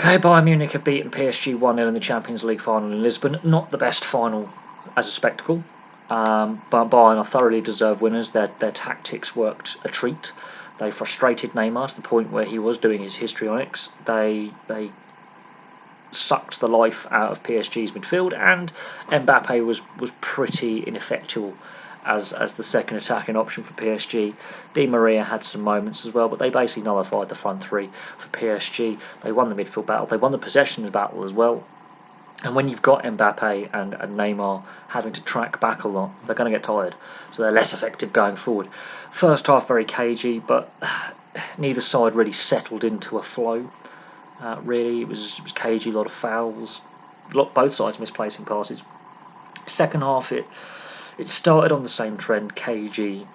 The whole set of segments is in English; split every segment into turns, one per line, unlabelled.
Okay, Bayern Munich have beaten PSG 1-0 in the Champions League final in Lisbon. Not the best final as a spectacle, but Bayern are thoroughly deserved winners. Their tactics worked a treat. They frustrated Neymar to the point where he was doing his histrionics. They sucked the life out of PSG's midfield, and Mbappe was pretty ineffectual as the second attacking option for PSG. Di Maria had some moments as well, but they basically nullified the front three for PSG. They won the midfield battle, they won the possession battle as well. And when you've got Mbappe and Neymar having to track back a lot, they're going to get tired, so they're less effective going forward. First half very cagey, but neither side really settled into a flow. Really, it was cagey, a lot of fouls, both sides misplacing passes. Second half, it started on the same trend, cagey,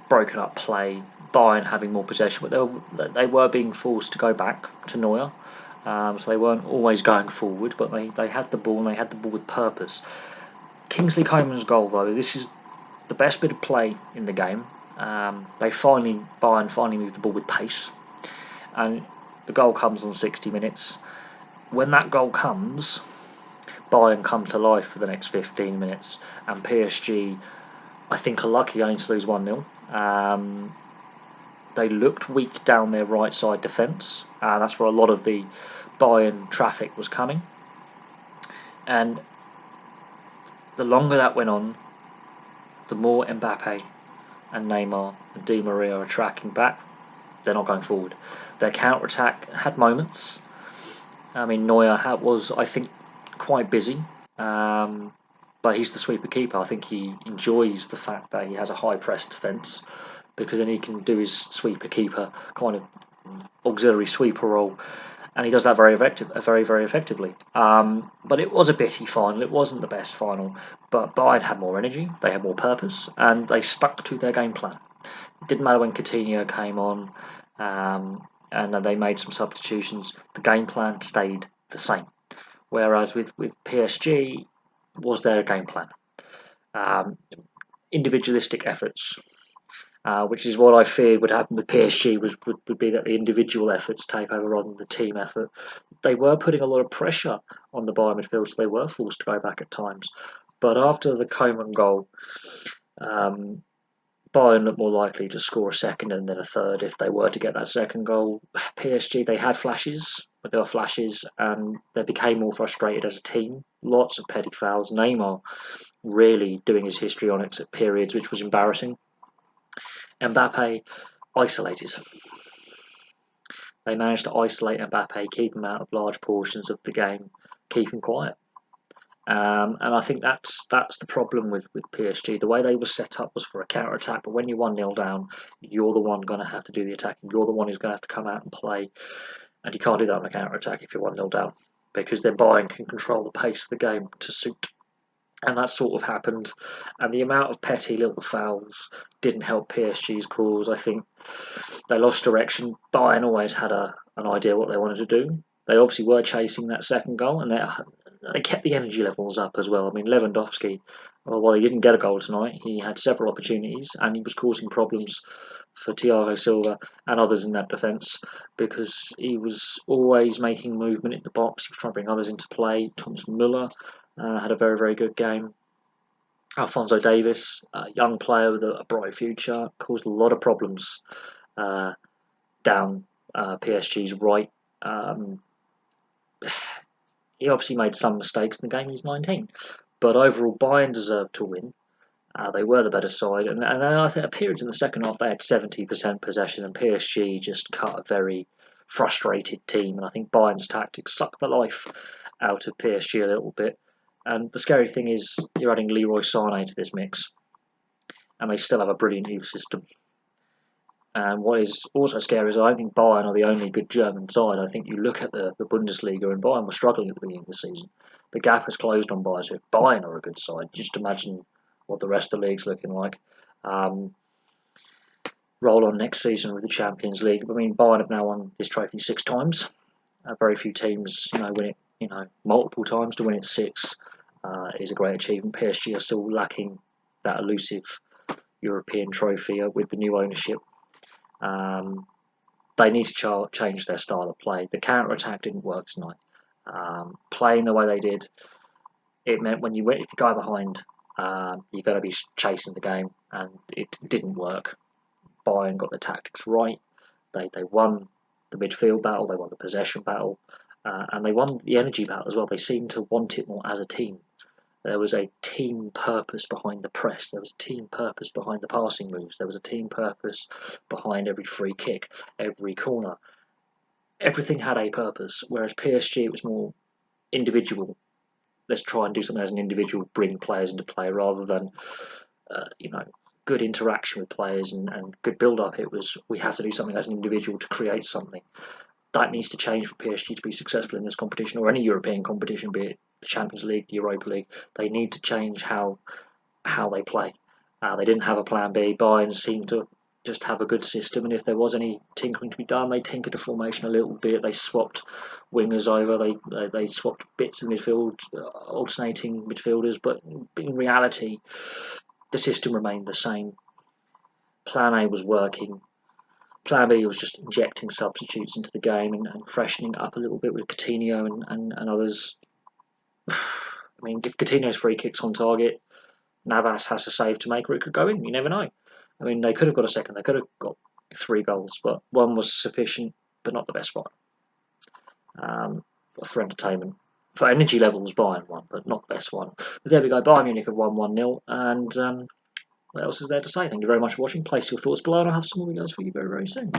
broken up play, Bayern having more possession, but they were being forced to go back to Neuer, so they weren't always going forward, but they had the ball, and they had the ball with purpose. Kingsley Coman's goal, though, this is the best bit of play in the game. Bayern finally moved the ball with pace, and the goal comes on 60 minutes. When that goal comes, Bayern come to life for the next 15 minutes, and PSG, I think, are lucky only to lose 1-0. They looked weak down their right side defence. That's where a lot of the Bayern traffic was coming. And the longer that went on, the more Mbappe and Neymar and Di Maria are tracking back. They're not going forward. Their counter-attack had moments. I mean, Neuer was, I think, quite busy, but he's the sweeper keeper. I think he enjoys the fact that he has a high press defence, because then he can do his sweeper keeper kind of auxiliary sweeper role, and he does that very effectively. But it was a bitty final. It wasn't the best final, but Bayern had more energy, they had more purpose, and they stuck to their game plan. It didn't matter when Coutinho came on, and they made some substitutions. The game plan stayed the same. Whereas with PSG, was there a game plan? Individualistic efforts, which is what I feared would happen with PSG, would be that the individual efforts take over rather than the team effort. They were putting a lot of pressure on the Bayern midfield, so they were forced to go back at times. But after the Coman goal, Bayern looked more likely to score a second and then a third if they were to get that second goal. PSG, they had flashes, but there were flashes, and they became more frustrated as a team. Lots of petty fouls. Neymar really doing his histrionics at periods, which was embarrassing. Mbappe isolated. They managed to isolate Mbappe, keep him out of large portions of the game, keep him quiet. And I think that's the problem with PSG. The way they were set up was for a counter-attack, but when you're 1-0 down, you're the one going to have to do the attacking. You're the one who's going to have to come out and play, and you can't do that on a counter-attack if you're 1-0 down, because then Bayern can control the pace of the game to suit. And that sort of happened, and the amount of petty little fouls didn't help PSG's cause. I think they lost direction. Bayern always had an idea what they wanted to do. They obviously were chasing that second goal, and they kept the energy levels up as well. I mean, Lewandowski, while he didn't get a goal tonight, he had several opportunities, and he was causing problems for Thiago Silva and others in that defence, because he was always making movement in the box. He was trying to bring others into play. Thomas Müller had a very good game. Alphonso Davies, a young player with a bright future, caused a lot of problems down PSG's right. He obviously made some mistakes in the game. He's 19, but overall Bayern deserved to win. They were the better side, and I think at periods in the second half they had 70% possession, and PSG just cut a very frustrated team. And I think Bayern's tactics sucked the life out of PSG a little bit. And the scary thing is you're adding Leroy Sané to this mix, and they still have a brilliant youth system. And what is also scary is I don't think Bayern are the only good German side. I think you look at the Bundesliga, and Bayern were struggling at the beginning of the season. The gap has closed on Bayern, so if Bayern are a good side, just imagine what the rest of the league's looking like. Roll on next season with the Champions League. I mean, Bayern have now won this trophy 6 times. Very few teams, win it, multiple times. To win it 6 is a great achievement. PSG are still lacking that elusive European trophy with the new ownership. they need to change their style of play. The counter-attack didn't work tonight. Playing the way they did, it meant when you went, if you go behind, you've got to be chasing the game, and it didn't work. Bayern got the tactics right. They won the midfield battle, they won the possession battle, and they won the energy battle as well. They seemed to want it more as a team. There was a team purpose behind the press. There was a team purpose behind the passing moves. There was a team purpose behind every free kick, every corner. Everything had a purpose, whereas PSG, it was more individual. Let's try and do something as an individual, bring players into play, rather than good interaction with players and good build-up. It was, we have to do something as an individual to create something. That needs to change for PSG to be successful in this competition, or any European competition, be it the Champions League, the Europa League. They need to change how they play. They didn't have a plan B. Bayern seemed to just have a good system, and if there was any tinkering to be done, they tinkered the formation a little bit. They swapped wingers over. They swapped bits of midfield, alternating midfielders. But in reality, the system remained the same. Plan A was working. Plan B was just injecting substitutes into the game and freshening it up a little bit with Coutinho and others. I mean, if Coutinho's free kick's on target, Navas has to save to make, or it could go in. You never know. I mean, they could have got a second. They could have got 3 goals, but one was sufficient, but not the best one. For entertainment. For energy levels, Bayern won, but not the best one. But there we go. Bayern Munich have won 1-0, and what else is there to say? Thank you very much for watching. Place your thoughts below, and I'll have some more videos for you very, very soon.